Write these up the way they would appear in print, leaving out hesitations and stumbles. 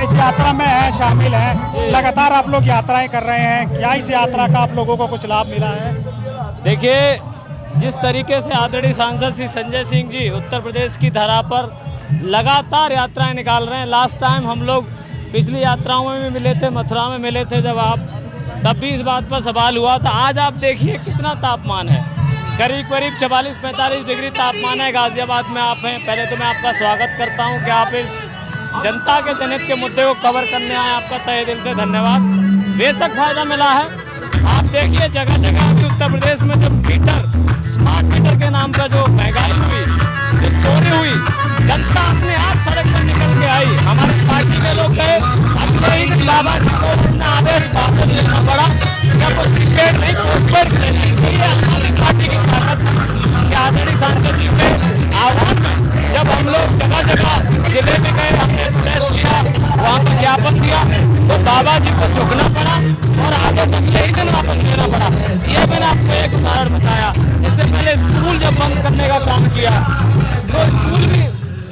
इस यात्रा में है, शामिल हैं। लगातार आप लोग यात्राएं कर रहे हैं, क्या इस यात्रा का आप लोगों को कुछ लाभ मिला है? देखिए, जिस तरीके से आदरणीय सांसद श्री संजय सिंह जी उत्तर प्रदेश की धरा पर लगातार यात्राएं निकाल रहे हैं। लास्ट टाइम हम लोग पिछली यात्राओं में भी मिले थे, मथुरा में मिले थे जब आप, तब भी इस बात पर सवाल हुआ था। आज आप देखिए कितना तापमान है, करीब 44-45 डिग्री तापमान है गाजियाबाद में। आप हैं, पहले तो मैं आपका स्वागत करता हूं कि आप इस जनता के जनहित के मुद्दे को कवर करने आए, आपका तहे दिल से धन्यवाद। बेशक फायदा मिला है। आप देखिए जगह जगह अभी उत्तर प्रदेश में जो मीटर, स्मार्ट मीटर के नाम का जो महंगाई हुई, जो चोरी हुई, जनता अपने आप सड़क पर निकल के आई। हमारे पार्टी के लोग गए, अपने ही बाबा जी को अपना आदेश वापस लेना पड़ा, जब वो क्रिकेट नहीं पोस्टपेड हमारी पार्टी की ताकत आदरणीय सांसद जी के आह्वान में जब हम लोग जगह जगह जिले में गए, हमने प्रेस किया, वहाँ पर ज्ञापन दिया, तो बाबा जी को झुकना पड़ा और आगे से यही दिन वापस लेना पड़ा। ये मैंने आपको एक उदाहरण बताया। इससे पहले स्कूल जब बंद करने का काम किया, तो स्कूल भी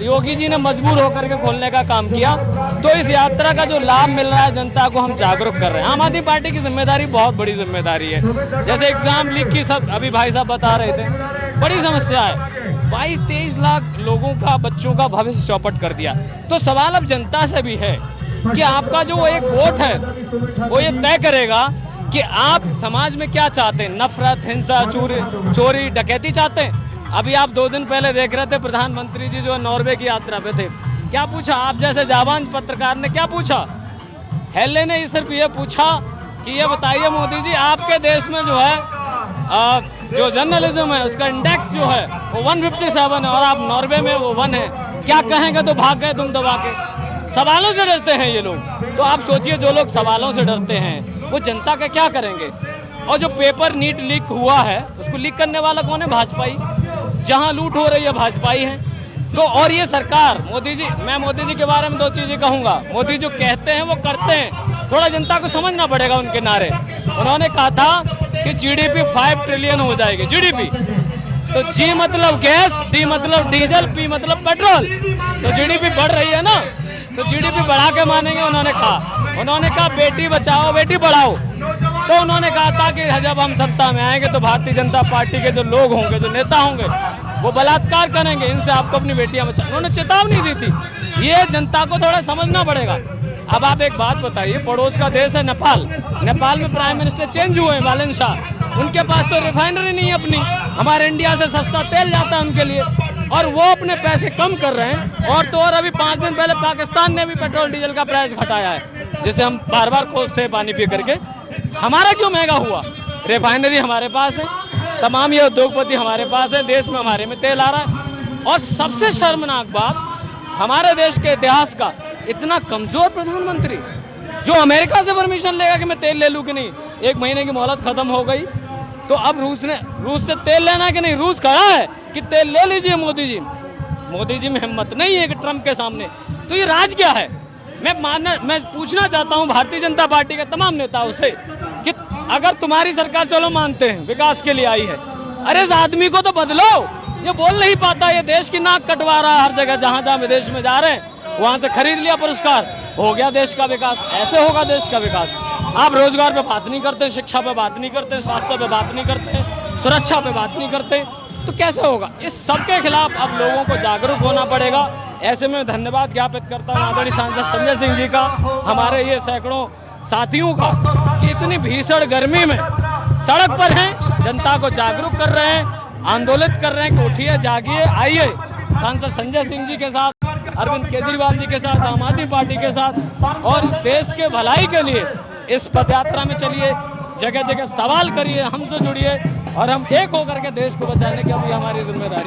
योगी जी ने मजबूर होकर के खोलने का काम किया। तो इस यात्रा का जो लाभ मिल रहा है जनता को, हम जागरूक कर रहे हैं। आम आदमी पार्टी की जिम्मेदारी बहुत बड़ी जिम्मेदारी है। जैसे एग्जाम लीक की सब अभी भाई साहब बता रहे थे, बड़ी समस्या है। 22-23 लाख लोगों का, बच्चों का भविष्य चौपट कर दिया। तो सवाल अब जनता से भी है कि आपका जो एक वोट है वो ये तय करेगा कि आप समाज में क्या चाहते हैं। नफरत, हिंसा, चोरी, डकैती चाहते हैं? अभी आप 2 दिन पहले देख रहे थे प्रधानमंत्री जी जो नॉर्वे की यात्रा पे थे, क्या पूछा? आप जैसे जाबांज पत्रकार ने क्या पूछा? हेले ने सिर्फ ये पूछा कि ये बताइए मोदी जी, आपके देश में जो है जो जर्नलिज्म है उसका इंडेक्स जो है वो 157 है और आप नॉर्वे में वो 1 है, क्या कहेंगे? तो भाग गए तुम दबा के। सवालों से डरते हैं ये लोग। तो आप सोचिए, जो लोग सवालों से डरते हैं वो जनता का क्या करेंगे? और जो पेपर नीट लीक हुआ है, उसको लीक करने वाला कौन है? भाजपाई। जहां लूट हो रही है भाजपाई है। तो और ये सरकार, मोदी जी, मैं मोदी जी के बारे में 2 चीजें कहूंगा। मोदी जो कहते हैं वो करते हैं, थोड़ा जनता को समझना पड़ेगा उनके नारे। उन्होंने कहा था कि जीडीपी 5 ट्रिलियन हो जाएगी, जीडीपी। तो जी मतलब गैस, डी मतलब डीजल, पी मतलब पेट्रोल। तो जीडीपी बढ़ रही है ना, तो जीडीपी बढ़ा के मानेंगे। उन्होंने कहा बेटी बचाओ बेटी पढ़ाओ। तो उन्होंने कहा था कि जब हम सत्ता में आएंगे तो भारतीय जनता पार्टी के जो लोग होंगे, जो नेता होंगे, वो बलात्कार करेंगे, इनसे आपको अपनी बेटियां बचाओ। उन्होंने चेतावनी दी थी। ये जनता को थोड़ा समझना पड़ेगा। अब आप एक बात बताइए, पड़ोस का देश है नेपाल। नेपाल में प्राइम मिनिस्टर चेंज हुए हैं, बालन शाह। उनके पास तो रिफाइनरी नहीं है अपनी। हमारे इंडिया से सस्ता तेल जाता है उनके लिए, और वो अपने पैसे कम कर रहे हैं। और तो और अभी 5 दिन पहले पाकिस्तान ने भी पेट्रोल डीजल का प्राइस घटाया है, जिसे हम बार बार खोजते हैं पानी पी करके। हमारा क्यों महंगा हुआ? रिफाइनरी हमारे पास है, तमाम ये उद्योगपति हमारे पास है, देश में हमारे में तेल आ रहा है। और सबसे शर्मनाक बात, हमारे देश के इतिहास का इतना कमजोर प्रधानमंत्री, जो अमेरिका से परमिशन लेगा कि मैं तेल ले लूं कि नहीं। 1 महीने की मोहलत खत्म हो गई, तो अब रूस से तेल लेना है कि नहीं। रूस कहा है कि तेल ले लीजिए मोदी जी। मोदी जी में हिम्मत नहीं है कि ट्रंप के सामने। तो ये राज क्या है? मैं पूछना चाहता हूं भारतीय जनता पार्टी के तमाम नेताओं से कि अगर तुम्हारी सरकार, चलो मानते हैं विकास के लिए आई है, अरे इस आदमी को तो बदलो। ये बोल नहीं पाता, ये देश की नाक कटवा रहा है हर जगह। जहां विदेश में जा रहे हैं वहां से खरीद लिया पुरस्कार, हो गया देश का विकास। ऐसे होगा देश का विकास? आप रोजगार पे बात नहीं करते, शिक्षा पे बात नहीं करते, स्वास्थ्य पे बात नहीं करते, सुरक्षा पे बात नहीं करते, तो कैसे होगा? इस सब के खिलाफ अब लोगों को जागरूक होना पड़ेगा। ऐसे में धन्यवाद ज्ञापित करता हूँ आदरणीय सांसद संजय सिंह जी का, हमारे ये सैकड़ों साथियों का, कि इतनी भीषण गर्मी में सड़क पर हैं, जनता को जागरूक कर रहे हैं, आंदोलित कर रहे हैं कि उठिए, जागिए, आइए। सांसद संजय सिंह जी के साथ, अरविंद केजरीवाल जी के साथ, आम आदमी पार्टी के साथ, और इस देश के भलाई के लिए इस पदयात्रा में चलिए, जगह जगह सवाल करिए, हमसे जुड़िए, और हम एक होकर के देश को बचाने की अभी हमारी जिम्मेदारी।